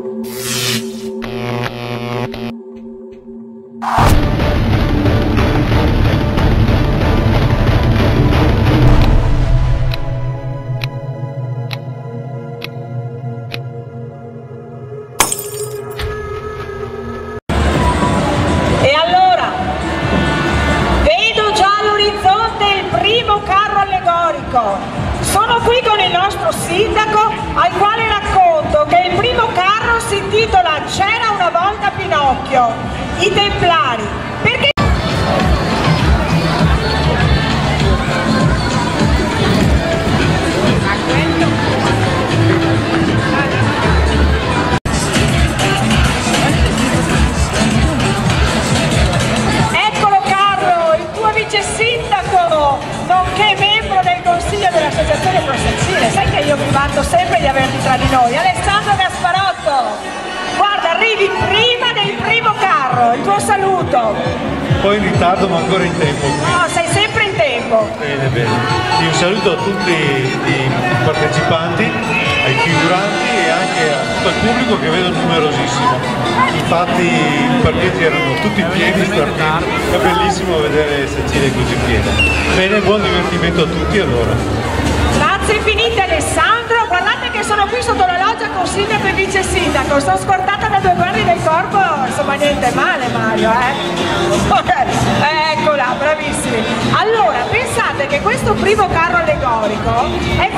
E allora, vedo già all'orizzonte il primo carro allegorico. Sono qui con il nostro sindaco, al quale racconto che il primo carro si intitola C'era una volta Pinocchio, i Templari. Perché? Eccolo Carlo, il tuo vice sindaco, nonché membro del consiglio dell'associazione Prosecile. Sai che io mi vanto sempre di averti tra di noi. Alessandro Gasparotto, guarda, arrivi prima del primo carro, il tuo saluto. Un po' in ritardo ma ancora in tempo. No, sei sempre in tempo. Bene, bene. Sì, un saluto a tutti i partecipanti, ai figuranti e anche a tutto il pubblico che vedo numerosissimo. Infatti i parcheggi erano tutti pieni, strapieni. È bellissimo vedere Secile così piena. Bene, buon divertimento a tutti allora. Grazie infinite Alessandro, guardate che sono qui sotto la loggia con sindaco e vice sindaco, sono scortata da due guardie del corpo, insomma niente male Mario, Eccola, bravissimi. Allora, pensate che questo primo carro allegorico è